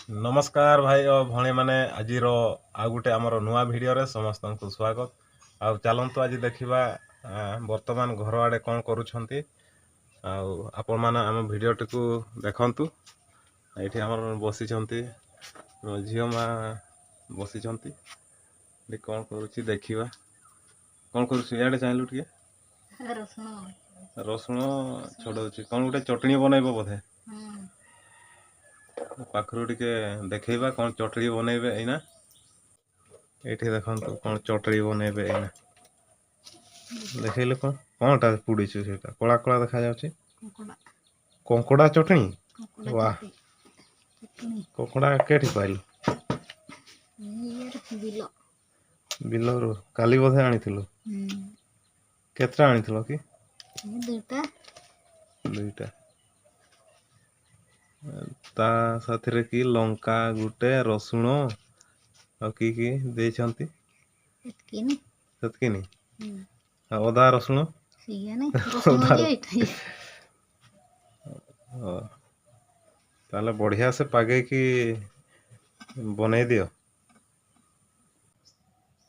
नमस्कार भाई और भणे माने आज आउ गोटे आमर नुआ भिडियो समस्त को स्वागत। आउ चलतु आज देखा वर्तमान घर आड़े कौन करुँच आपण मैंने आम भिडियोटी को देखु। ये आम बसी झील माँ बसी कौन करुच्ची देखा कौन कर चाहलु टे रसुण छड़ाऊँ कौन गोटे चटनी बनइब बोधे पाखरु टिके देखा कौन चटनी बनइबे एना ये देखु कौन चटनी बनइबे एना देखले कौन कौनटा पुड़ी से कला कला देखा जाउछि कंकड़ा चटनी वाह कंकड़ा केठी पाइल बिलरू काली बोधे आनिथिलु केतरा आनिथिलो कि दुईटा ता साथी रे की लंका गुटे रसुण आ की देछंती सेतकिनी अदा रसुण ताले बढ़िया से पागे की बनै दियो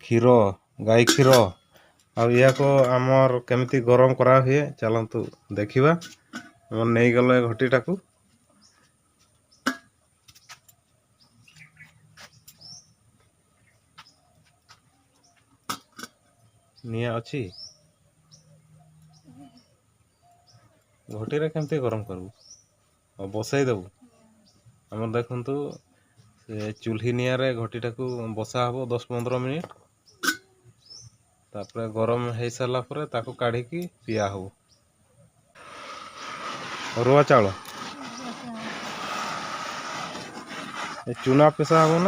क्षीर गाई क्षीर आ को आमर केमिति गरम करा हुए चलतु देखा आम नहीं गले घटीटा को निया अच्छी घटी रे केमती गरम करू और बसई देबू आम देखु से चूल्ही निआरे घटीटा को बसा हबो 10-15 मिनिट तापर गरम हो सारा पर ताको काढ़ी की पिया हो अरुआ चाउल चूना पेशा हबो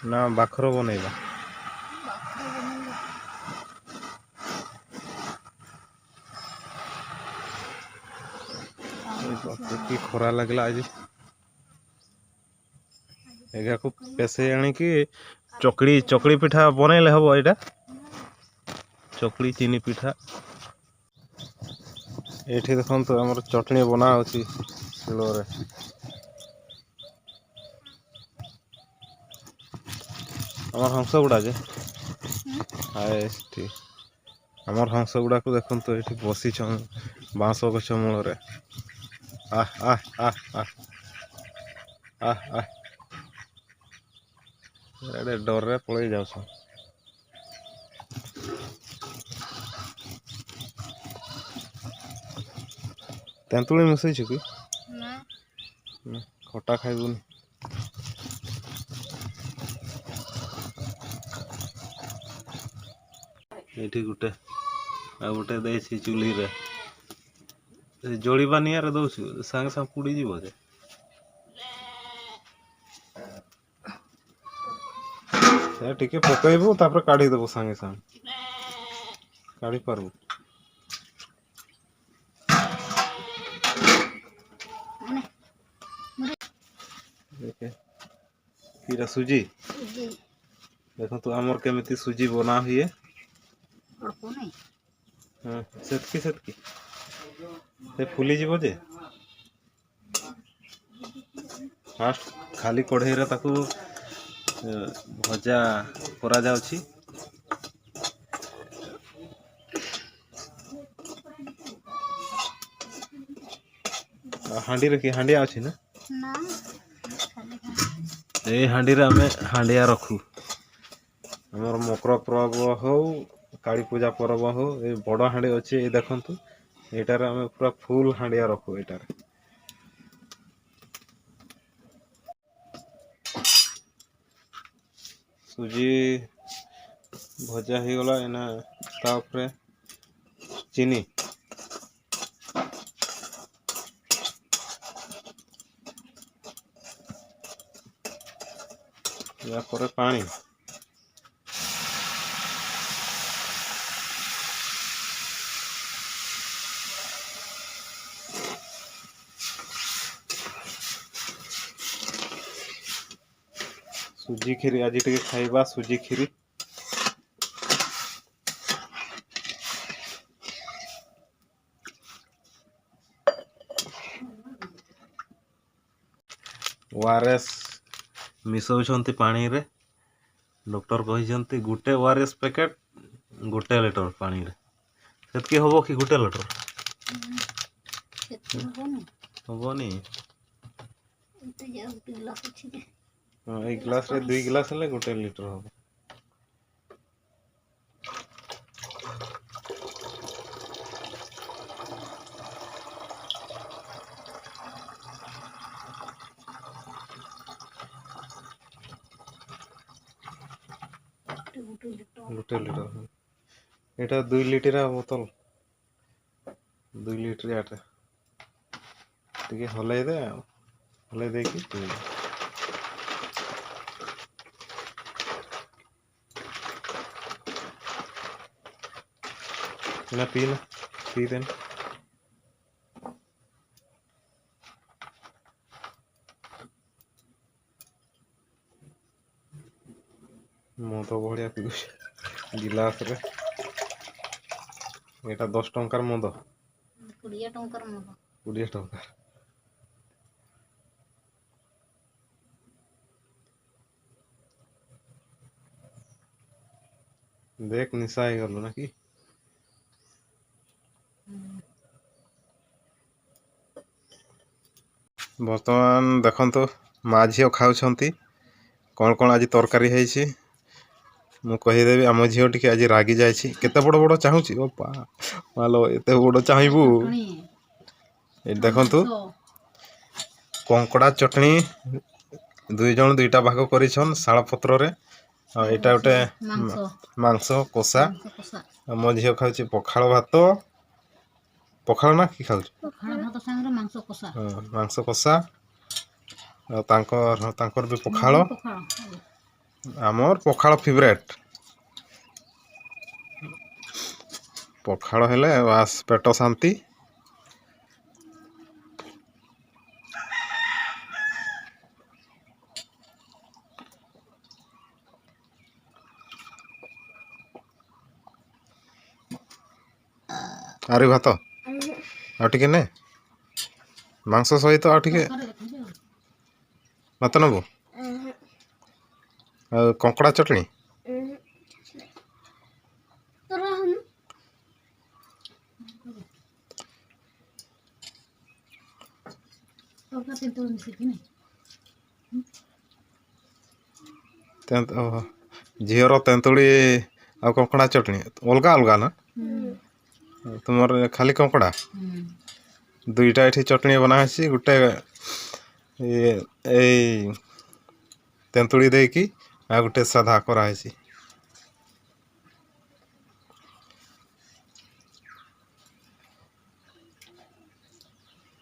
ना बाखर बनइबा की खरा लगला आज एगा को पेसे आनी कि चकड़ी चकड़ी पिठा बनइले हबो एटा चकड़ी चीनी पिठा एठी देखन तो हमर चटनी बना होची शिलो रे हमर हंस गुडा जे हायस्टी हमर हंस गुडा को देखन तो एठी बसी छ बांस गछ मूल रे आह आह आह आह आह आह एडे डर रे पळै जाउछ तेंतुली मिसै छ कि ना खटा खाइबुन एठी गुटे आ गुटे देसी चूल्ही रे जोड़ीबा निया रे दउछु संग संग पुड़ी जीवो जे टिके पकइबू तापर काढ़ी देबू संगे संग काढ़ी पारबू देखे कीरा सुजी देखो तो आमर केमिति सुजी बना हुए हाँ सेतकी सेतकी से फुली जीवो जे फास्ट खाली कढ़ई रे ताकू भजा करा जाउछि हांडी रे की हांडिया अछि ना ए हांडी रे हमें हांडिया रखू हमर मकर पर्व हो काली पूजा पर्व हो ए बड़ हांडी अछि ए देखंतु एटार हमें पूरा फुल हांडिया रखू एटार सुजी भजा ही गला एना तापरे चीनी या पर पानी सुजी खीरी आज टे खाइबा सुजी खीरी ORS ମିଶଉଛନ୍ତି ପାଣିରେ। ଡକ୍ଟର କହିଛନ୍ତି ଗୋଟେ ORS ପ୍ୟାକେଟ୍ 1 ଲିଟର ପାଣିରେ। ସେତିକି ହବ କି 1 ଲିଟର? ହବନି। ହଁ ଏଇ ଗ୍ଲାସରେ 2 ଗ୍ଲାସ ହେଲେ 1 ଲିଟର ହବ। ଗୋଟେ ଲିଟର ଏଇଟା 2 ଲିଟର ବୋତଲ। 2 ଲିଟର ଆଟା ଟିକେ ହଲେଇ ଦେ ଆଉ ହଲେଇ ଦେଇକି ପିଇଦେ। ନା ପିଇଦେନି। ମୁଁ ତ ବଢ଼ିଆ ପିଉଛି ଗିଲାସରେ। ଏଇଟା 10 ଟଙ୍କାର ମଦ। 20 ଟଙ୍କାର ମଦ। 20 ଟଙ୍କା। ଦେଖ ନିଶା ହେଇଗଲୁ ନା କି? ବର୍ତ୍ତମାନ ଦେଖନ୍ତୁ ମା ଝିଅ ଖାଉଛନ୍ତି। କ'ଣ କ'ଣ ଆଜି ତରକାରୀ ହେଇଛି ମୁଁ କହିଦେବି। ଆମ ଝିଅ ଟିକେ ଆଜି ରାଗି ଯାଇଛି। କେତେ ବଡ଼ ବଡ଼ ଚାହୁଁଛି ମାଲୋ, ଏତେ ବଡ଼ ଚାହିଁବୁ। ଏଠି ଦେଖନ୍ତୁ କଙ୍କଡ଼ା ଚଟଣି 2 ଜଣ 2ଟା ଭାଗ କରିଛନ୍ ଶାଳ ପତ୍ରରେ। ଆଉ ଏଇଟା ଗୋଟେ ମାଂସ କଷା। ମୋ ଝିଅ ଖାଉଛି ପଖାଳ ଭାତ। ପଖାଳ ନା କି ଖାଉଛି? ପଖାଳ ଭାତ ସାଙ୍ଗରେ ମାଂସ କଷା। ହଁ ମାଂସ କଷା। ଆଉ ତାଙ୍କର ବି ପଖାଳ। ଆମର ପଖାଳ ଫେଭରେଟ୍। ପଖାଳ ହେଲେ ବାସ୍ ପେଟ ଶାନ୍ତି। ଆରେ ଭାତ ଆଉ ଟିକେ ନେ। ମାଂସ ସହିତ ଆଉ ଟିକେ ଭାତ ନେବୁ। ଆଉ କଙ୍କଡ଼ା ଚଟଣି। ଝିଅର ତେନ୍ତୁଳି ଆଉ କଙ୍କଡ଼ା ଚଟଣି ଅଲଗା ଅଲଗା ନା? ତୁମର ଖାଲି କଙ୍କଡ଼ା। 2ଟା ଏଠି ଚଟଣି ବନାହେଇଛି। ଗୋଟେ ଏଇ ତେନ୍ତୁଳି ଦେଇକି ଆଉ ଗୋଟେ ସାଧା କରାହେଇଛି।